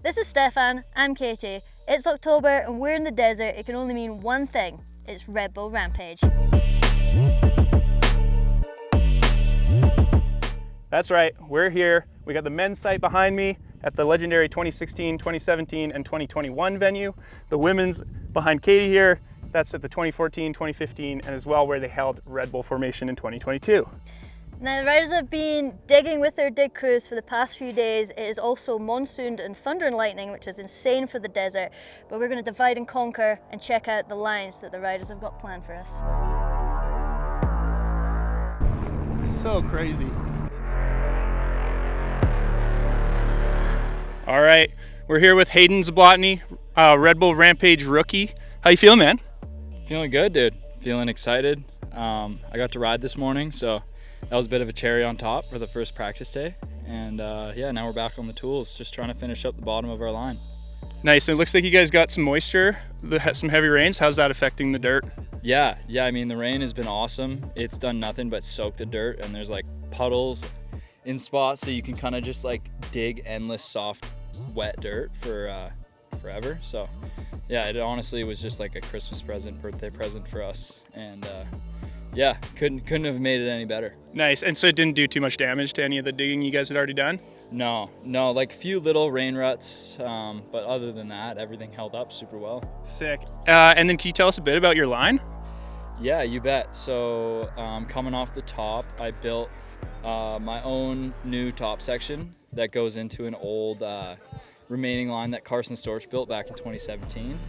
This is Stefan, I'm Katie. It's October and we're in the desert. It can only mean one thing. It's Red Bull Rampage. That's right, we're here. We got the men's site behind me at the legendary 2016, 2017, and 2021 venue. The women's behind Katie here. That's at the 2014, 2015, and as well where they held Red Bull Formation in 2022. Now the riders have been digging with their dig crews for the past few days. It is also monsooned and thunder and lightning, which is insane for the desert. But we're going to divide and conquer and check out the lines that the riders have got planned for us. So crazy. All right, we're here with Hayden Zablotny, Red Bull Rampage rookie. How you feeling, man? Feeling good, dude. Feeling excited. I got to ride this morning, so that was a bit of a cherry on top for the first practice day. And yeah, now we're back on the tools, just trying to finish up the bottom of our line. Nice. It looks like you guys got some moisture, some heavy rains. How's that affecting the dirt? Yeah. I mean, the rain has been awesome. It's done nothing but soak the dirt, and there's like puddles in spots, so you can kind of just like dig endless soft, wet dirt for forever. So yeah, it honestly was just like a Christmas present, birthday present for us. And yeah, couldn't have made it any better. Nice. And so it didn't do too much damage to any of the digging you guys had already done? No, like a few little rain ruts, but other than that, everything held up super well. Sick. And then can you tell us a bit about your line? Yeah, you bet. So coming off the top, I built my own new top section that goes into an old remaining line that Carson Storch built back in 2017.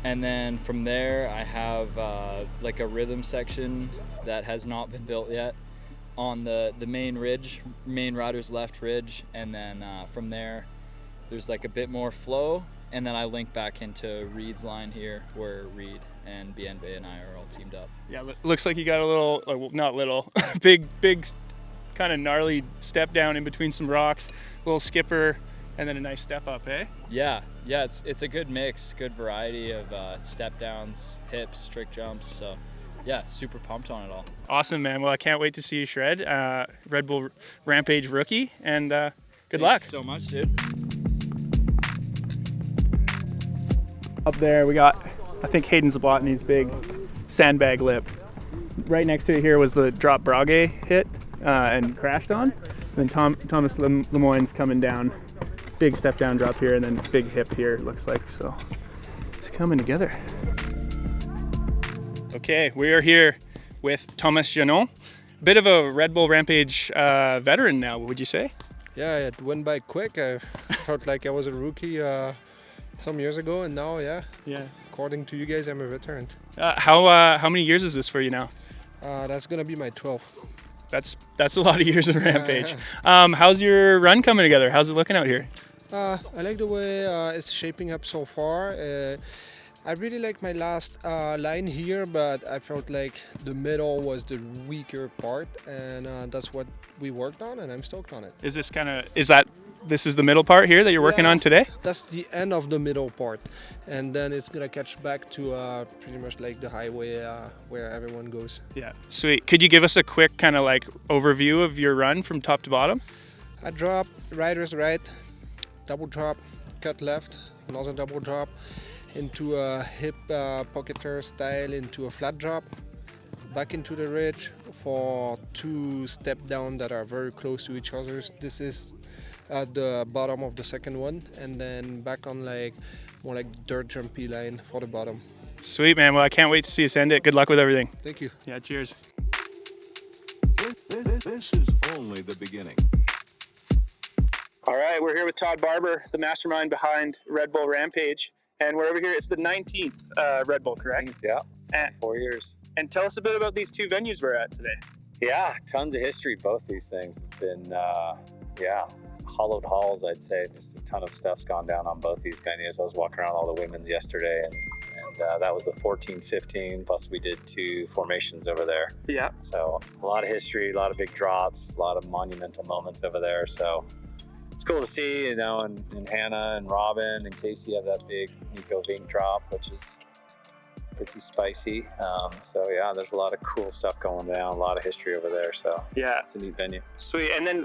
And then from there, I have like a rhythm section that has not been built yet on the main ridge, main rider's left ridge. And then from there, there's like a bit more flow. And then I link back into Reed's line here, where Reed and Bienve and I are all teamed up. Yeah, looks like you got a little, well, not little, big kind of gnarly step down in between some rocks, little skipper, and then a nice step up, eh? Yeah, it's a good mix, good variety of step downs, hips, trick jumps. So yeah, super pumped on it all. Awesome, man. Well, I can't wait to see you shred. Red Bull Rampage rookie, and good luck. Thanks so much, dude. Up there, we got, I think, Hayden Zablotny's big sandbag lip. Right next to it here was the drop Brage hit and crashed on. And then Thomas Lemoyne's coming down. Big step down drop here, and then big hip here, it looks like. So it's coming together. Okay, we are here with Thomas Janon. Bit of a Red Bull Rampage veteran now, would you say? Yeah, it went by quick. I felt like I was a rookie some years ago, and now, yeah, according to you guys, I'm a veteran. How many years is this for you now? That's gonna be my 12th. That's a lot of years of Rampage. How's your run coming together? How's it looking out here? I like the way it's shaping up so far. I really like my last line here, but I felt like the middle was the weaker part, and that's what we worked on, and I'm stoked on it. This is the middle part here that you're working on today? That's the end of the middle part, and then it's gonna catch back to pretty much like the highway where everyone goes. Yeah, sweet. Could you give us a quick kind of like overview of your run from top to bottom? I drop, riders right, double drop, cut left, another double drop, into a hip pocketer style, into a flat drop, back into the ridge for 2 step down that are very close to each other. This is at the bottom of the second one, and then back on like more like dirt jumpy line for the bottom. Sweet, man. Well, I can't wait to see you send it. Good luck with everything. Thank you. Yeah, cheers. This is only the beginning. All right, we're here with Todd Barber, the mastermind behind Red Bull Rampage, and we're over here. It's the 19th Red Bull, correct? 19th, yeah. And 4 years. And tell us a bit about these two venues we're at today. Yeah, tons of history. Both these things have been, hollowed halls, I'd say. Just a ton of stuff's gone down on both these venues. I was walking around all the women's yesterday, and that was the 14-15, plus we did 2 formations over there. Yeah. So a lot of history, a lot of big drops, a lot of monumental moments over there. So it's cool to see, you know, and Hannah and Robin and Casey have that big Nico Vink drop, which is pretty spicy. So yeah, there's a lot of cool stuff going down, a lot of history over there. So Yeah. it's a neat venue. Sweet. And then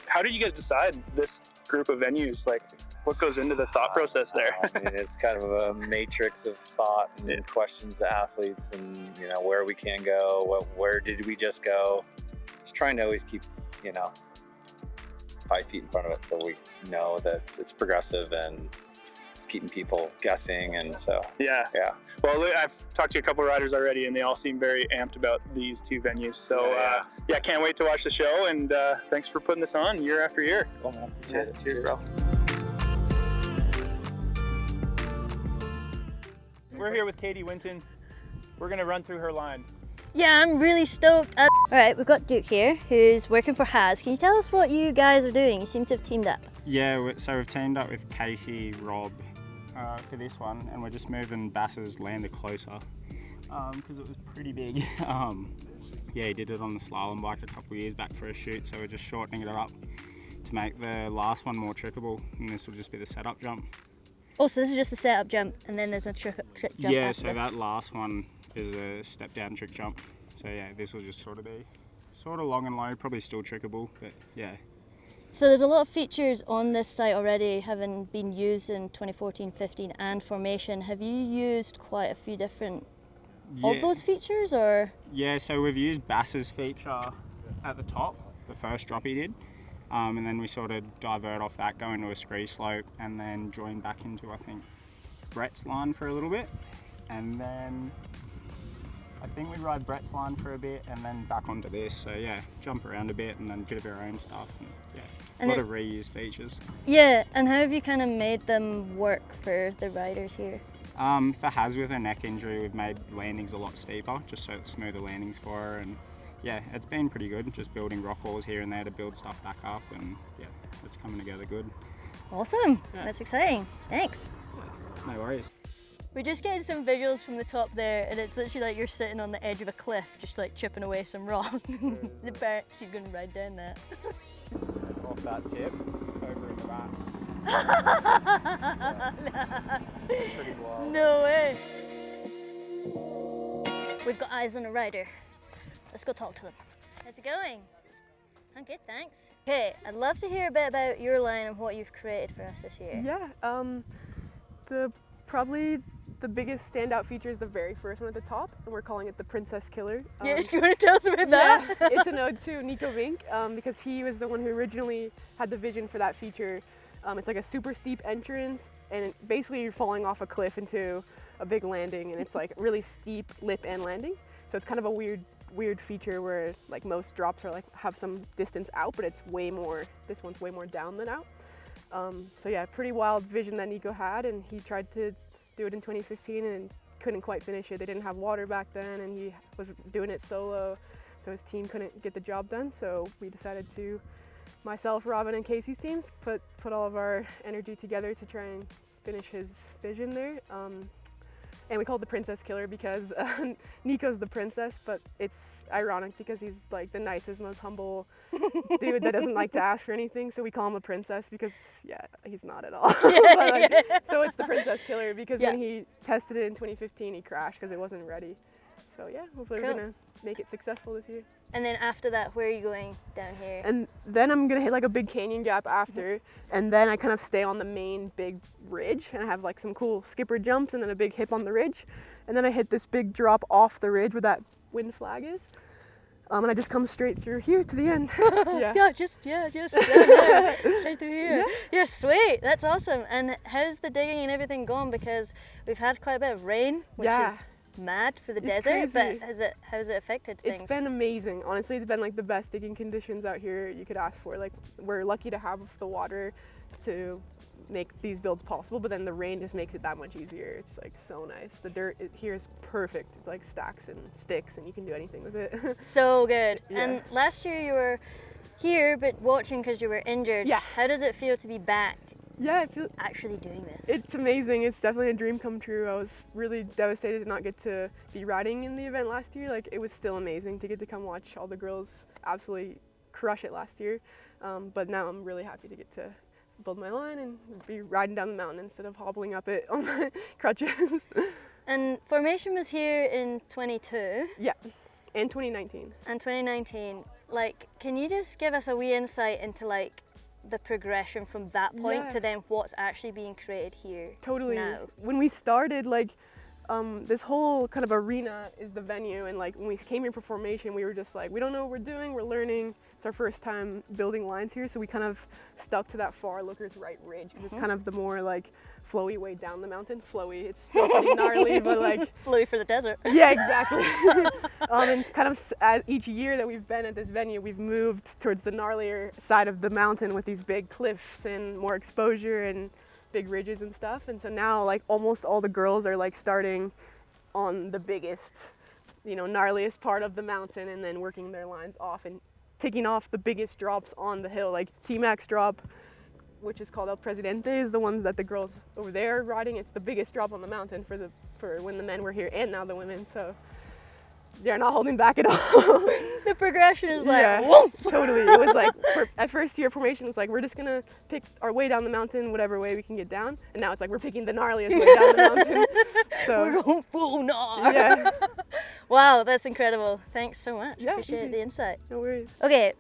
how did you guys decide this group of venues? Like, what goes into the thought process there? I mean, it's kind of a matrix of thought and questions to athletes, and where we can go, where did we just go? Just trying to always keep 5 feet in front of it, so we know that it's progressive and it's keeping people guessing. And so Yeah. Well, I've talked to a couple of riders already, and they all seem very amped about these 2 venues. So Yeah. Can't wait to watch the show. And thanks for putting this on year after year. Cool, man. Appreciate it. Cheers, bro. We're here with Katie Winton. We're gonna run through her line. Yeah, I'm really stoked. All right, we've got Duke here, who's working for Has. Can you tell us what you guys are doing? You seem to have teamed up. Yeah, so we've teamed up with Casey, Rob for this one, and we're just moving Bass's lander closer because it was pretty big. Yeah, he did it on the slalom bike a couple of years back for a shoot, so we're just shortening it up to make the last one more trickable, and this will just be the setup jump. Oh, so this is just a setup jump, and then there's a trick jump Yeah, after so this. that last one is a step down trick jump. So yeah, this will just sort of be long and low, probably still trickable, but yeah. So there's a lot of features on this site already, having been used in 2014, 15 and Formation. Have you used quite a few different of those features, or? Yeah, so we've used Bass's feature at the top, the first drop he did. And then we sort of divert off that, go into a scree slope, and then join back into, I think, Brett's line for a little bit. And then I think we ride Brett's line for a bit and then back onto this. So yeah, jump around a bit and then a bit of our own stuff. And yeah, And a lot of reuse features. Yeah, and how have you kind of made them work for the riders here? For Haz with her neck injury, we've made landings a lot steeper, just so it's smoother landings for her. And yeah, it's been pretty good, just building rock walls here and there to build stuff back up, and yeah, it's coming together good. Awesome, Yeah. That's exciting. Thanks. No worries. We're just getting some visuals from the top there, and it's literally like you're sitting on the edge of a cliff, just like chipping away some rock. The bear, she's gonna ride down that. Off that tip, over in the back. Pretty wild. No way. We've got eyes on a rider. Let's go talk to them. How's it going? I'm good, thanks. Okay, I'd love to hear a bit about your line and what you've created for us this year. Yeah, probably the biggest standout feature is the very first one at the top, and we're calling it the Princess Killer. Yeah, do you want to tell us about that? Yeah, it's an ode to Nico Vink, because he was the one who originally had the vision for that feature. It's like a super steep entrance, and basically you're falling off a cliff into a big landing, and it's like really steep lip and landing. So it's kind of a weird feature where like most drops are like have some distance out, but it's way more, this one's way more down than out. So yeah, pretty wild vision that Nico had, and he tried to do it in 2015 and couldn't quite finish it. They didn't have water back then, and he was doing it solo, so his team couldn't get the job done. So we decided to, myself, Robin, and Casey's teams, put all of our energy together to try and finish his vision there. And we called it the Princess Killer because Nico's the princess, but it's ironic because he's like the nicest, most humble dude that doesn't like to ask for anything. So we call him a princess because, yeah, he's not at all. So it's the Princess Killer because when he tested it in 2015, he crashed because it wasn't ready. So yeah, hopefully we're gonna make it successful this year. And then after that, where are you going down here? And then I'm gonna hit like a big canyon gap after, and then I kind of stay on the main big ridge, and I have like some cool skipper jumps and then a big hip on the ridge, and then I hit this big drop off the ridge where that wind flag is, and I just come straight through here to the end. Yeah. Just straight through here. Yeah, sweet. That's awesome. And how's the digging and everything going? Because we've had quite a bit of rain, which is mad for the desert, crazy. But how's it affected things? It's been amazing. Honestly, it's been like the best digging conditions out here you could ask for. Like, we're lucky to have the water to make these builds possible, but then the rain just makes it that much easier. It's like so nice. The dirt here is perfect. It's like stacks and sticks, and you can do anything with it. So good. Yeah. And last year you were here but watching because you were injured. Yeah. How does it feel to be back Yeah, I feel actually doing this? it's amazing. It's definitely a dream come true. I was really devastated to not get to be riding in the event last year. Like, it was still amazing to get to come watch all the girls absolutely crush it last year. But now I'm really happy to get to build my line and be riding down the mountain instead of hobbling up it on my crutches. And formation was here in 22 Yeah, and 2019. and 2019. Like, can you just give us a wee insight into like the progression from that point Yeah. to then what's actually being created here Totally. now? When we started, like, this whole kind of arena is the venue, and like when we came here for formation, we were just like, we don't know what we're doing, we're learning. It's our first time building lines here, so we kind of stuck to that far looker's right ridge, because it's kind of the more like flowy way down the mountain. Flowy, it's still pretty gnarly, but like, Flowy for the desert. yeah, exactly. And kind of as each year that we've been at this venue, we've moved towards the gnarlier side of the mountain with these big cliffs and more exposure and big ridges and stuff. And so now like almost all the girls are like starting on the biggest, you know, gnarliest part of the mountain and then working their lines off and taking off the biggest drops on the hill. Like T-Max drop, which is called El Presidente, is the ones that the girls over there are riding. It's the biggest drop on the mountain for when the men were here and now the women. So they're not holding back at all. The progression is like, Yeah, whoa. totally. It was like, at first year formation was like, we're just gonna pick our way down the mountain, whatever way we can get down. And now it's like, we're picking the gnarliest way down the mountain. We're So, going full gnar. yeah, Wow, that's incredible. Thanks so much. Yeah, Appreciate easy. the insight. no worries. Okay,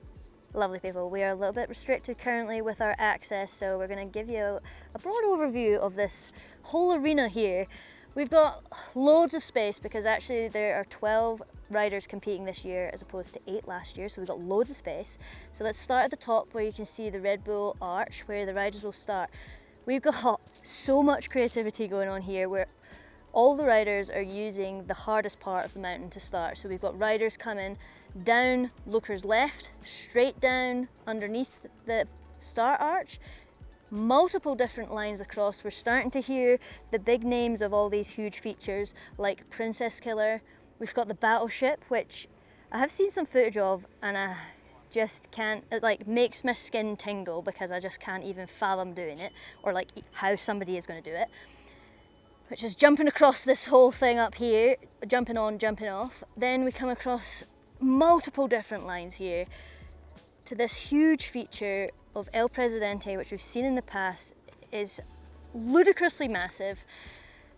lovely people. We are a little bit restricted currently with our access, so we're going to give you a broad overview of this whole arena here. We've got loads of space because actually there are 12 riders competing this year as opposed to 8 last year, so we've got loads of space. So let's start at the top where you can see the Red Bull arch where the riders will start. We've got so much creativity going on here where all the riders are using the hardest part of the mountain to start. So we've got riders coming down Looker's left, straight down underneath the start arch, multiple different lines across. We're starting to hear the big names of all these huge features like Princess Killer. We've got the Battleship, which I have seen some footage of and I just can't, it like makes my skin tingle because I just can't even fathom doing it or like how somebody is going to do it. Which is jumping across this whole thing up here, jumping on, jumping off. Then we come across multiple different lines here to this huge feature of El Presidente, which we've seen in the past, is ludicrously massive.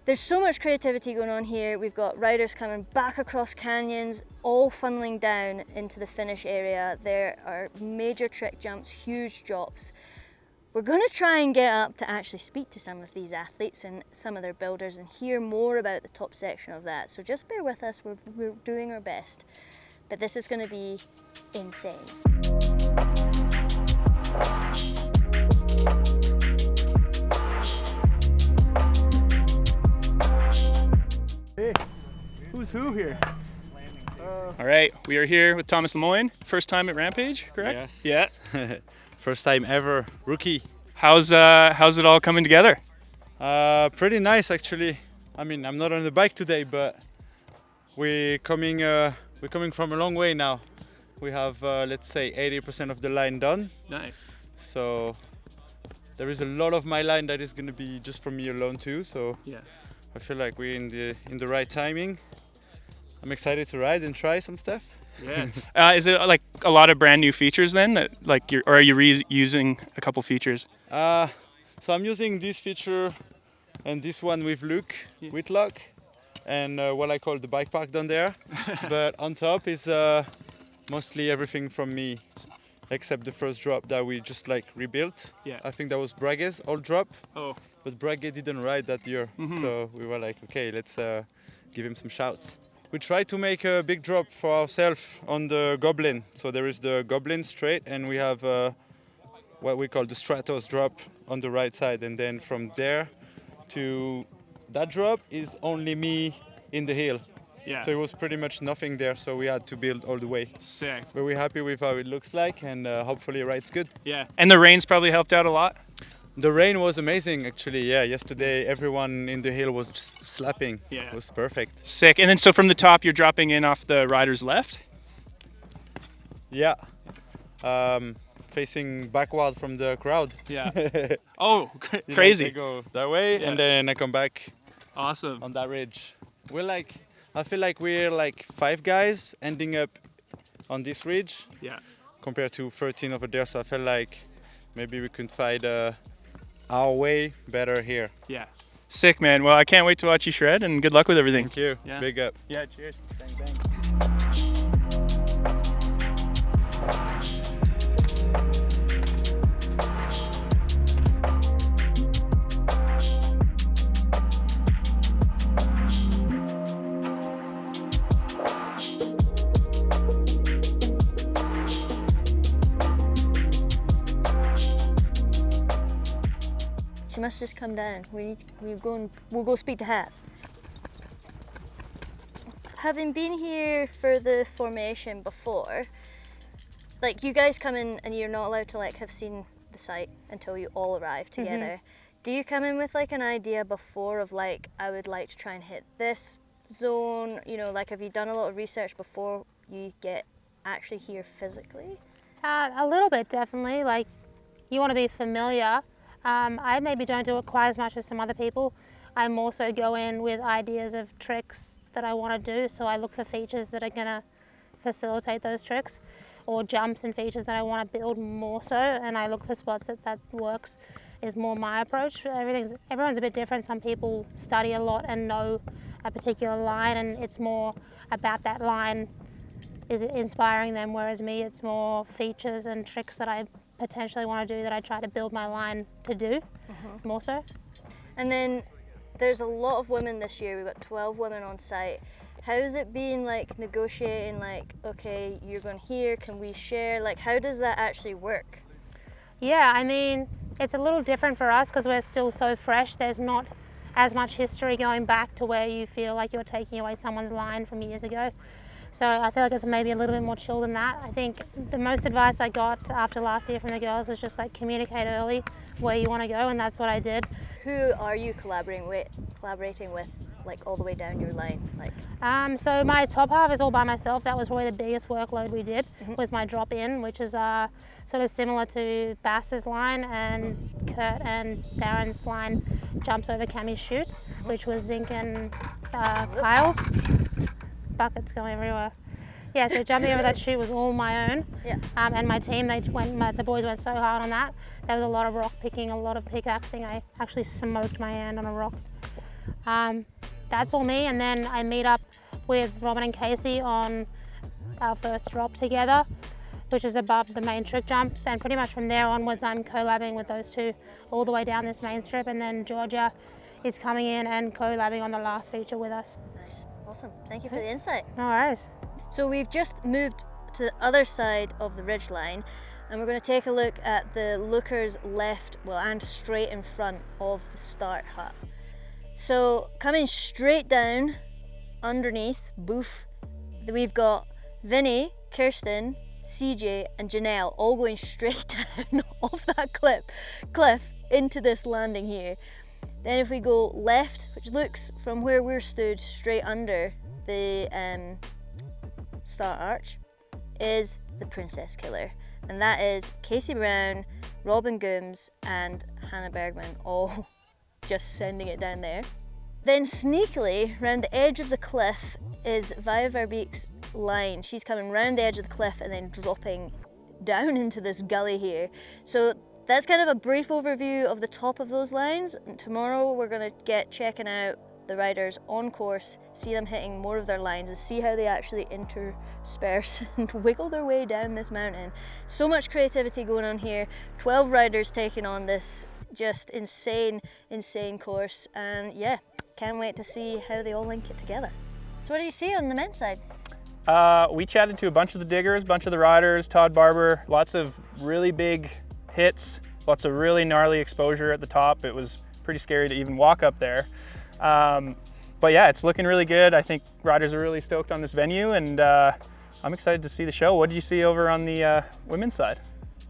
There's so much creativity going on here. We've got riders coming back across canyons, all funneling down into the finish area. There are major trick jumps, huge drops. We're going to try and get up to actually speak to some of these athletes and some of their builders and hear more about the top section of that. So just bear with us, we're doing our best. But this is going to be insane. Hey, who's who here? All right, we are here with Thomas Lemoyne. First time at Rampage, correct? Yes. Yeah. First time ever, rookie. How's it all coming together? Pretty nice actually. I mean, I'm not on the bike today, but we're coming from a long way now. We have let's say 80% of the line done. Nice. So there is a lot of my line that is going to be just for me alone too. So Yeah. I feel like we're in the right timing. I'm excited to ride and try some stuff. Yeah. Is it like a lot of brand new features then that like or are you reusing a couple features? So I'm using this feature and this one with Luke Whitlock and what I call the bike park down there. But on top is mostly everything from me except the first drop that we just like rebuilt. Yeah. I think that was Brague's old drop. Oh. But Brague didn't ride that year. So we were like, okay, let's give him some shouts. We tried to make a big drop for ourselves on the Goblin. So there is the Goblin straight and we have what we call the Stratos drop on the right side. And then from there to that drop is only me in the hill. Yeah. So it was pretty much nothing there. So we had to build all the way. Sick. But we're happy with how it looks like and hopefully it rides good. Yeah. And the rain's probably helped out a lot? The rain was amazing actually, yeah. Yesterday everyone in the hill was just slapping. Yeah. It was perfect. Sick. And then so from the top you're dropping in off the rider's left? Yeah. Facing backward from the crowd. Yeah. Oh, You know, crazy. they go that way Yeah. and then I come back Awesome. on that ridge. I feel like we're like 5 guys ending up on this ridge Yeah. compared to 13 over there. So I feel like maybe we could find our way better here. Yeah. Sick, man. Well, I can't wait to watch you shred, and good luck with everything. Thank you. Yeah. Big up. Yeah, cheers. Bang, bang. She must just come down. We'll go speak to Haz. Having been here for the formation before, like you guys come in and you're not allowed to like have seen the site until you all arrive together. Do you come in with like an idea before of like, I would like to try and hit this zone? You know, like have you done a lot of research before you get actually here physically? A little bit, definitely. Like, you want to be familiar. I maybe don't do it quite as much as some other people. I more so go in with ideas of tricks that I want to do, so I look for features that are going to facilitate those tricks, or jumps and features that I want to build more so, and I look for spots that works, is more my approach. Everyone's a bit different. Some people study a lot and know a particular line, and it's more about that line is inspiring them, whereas me, it's more features and tricks that I potentially want to do that I try to build my line to do, more so. And then there's a lot of women this year. We've got 12 women on site. How's it been like negotiating, like, okay, you're going here, can we share? Like, how does that actually work? Yeah, I mean, it's a little different for us because we're still so fresh. There's not as much history going back to where you feel like you're taking away someone's line from years ago. So I feel like it's maybe a little bit more chill than that. I think the most advice I got after last year from the girls was just like communicate early where you want to go, and that's what I did. Who are you collaborating with, like all the way down your line? Like, so my top half is all by myself. That was probably the biggest workload we did, was my drop in, which is sort of similar to Bass's line, and Kurt and Darren's line jumps over Cammy's chute, which was Zinc and Kyle's. Buckets going everywhere. Yeah, so jumping over that chute was all my own. Yeah. And my team, the boys went so hard on that. There was a lot of rock picking, a lot of pickaxing. I actually smoked my hand on a rock. That's all me, and then I meet up with Robin and Casey on our first drop together, which is above the main trick jump, and pretty much from there onwards I'm collabing with those two all the way down this main strip, and then Georgia is coming in and collabing on the last feature with us. Nice, awesome. Thank you for the insight. No worries. So we've just moved to the other side of the ridge line, and we're going to take a look at the lookers left, well, and straight in front of the start hut. So coming straight down underneath, boof, we've got Vinny, Kirsten, CJ and Janelle all going straight down off that cliff into this landing here. Then if we go left, which looks from where we're stood straight under the start arch, is the Princess Killer. And that is Casey Brown, Robin Gooms and Hannah Bergman, all just sending it down there. Then sneakily, round the edge of the cliff is Via Verbeek's line. She's coming round the edge of the cliff and then dropping down into this gully here. So that's kind of a brief overview of the top of those lines. And tomorrow we're going to get checking out the riders on course, see them hitting more of their lines and see how they actually intersperse and wiggle their way down this mountain. So much creativity going on here. 12 riders taking on this just insane course, and yeah, can't wait to see how they all link it together. So what did you see on the men's side? We chatted to a bunch of the diggers, a bunch of the riders, Todd Barber, lots of really big hits, lots of really gnarly exposure at the top. It was pretty scary to even walk up there. But yeah, it's looking really good. I think riders are really stoked on this venue, and I'm excited to see the show. What did you see over on the women's side?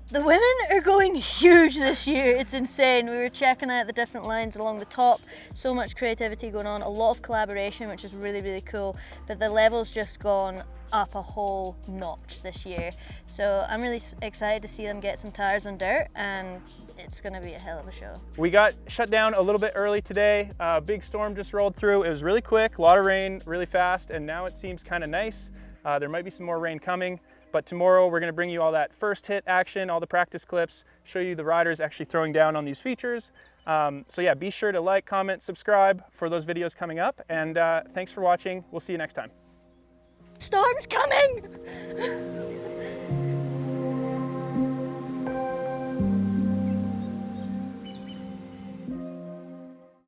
The women are going huge this year. It's insane. We were checking out the different lines along the top. So much creativity going on, a lot of collaboration, which is really, really cool. But the level's just gone up a whole notch this year. So I'm really excited to see them get some tires on dirt, and it's gonna be a hell of a show. We got shut down a little bit early today. Big storm just rolled through. It was really quick, a lot of rain, really fast, and now it seems kind of nice. There might be some more rain coming. But tomorrow we're gonna bring you all that first hit action, all the practice clips, show you the riders actually throwing down on these features, So yeah, be sure to like, comment, subscribe for those videos coming up, and thanks for watching. We'll see you next time. Storm's coming!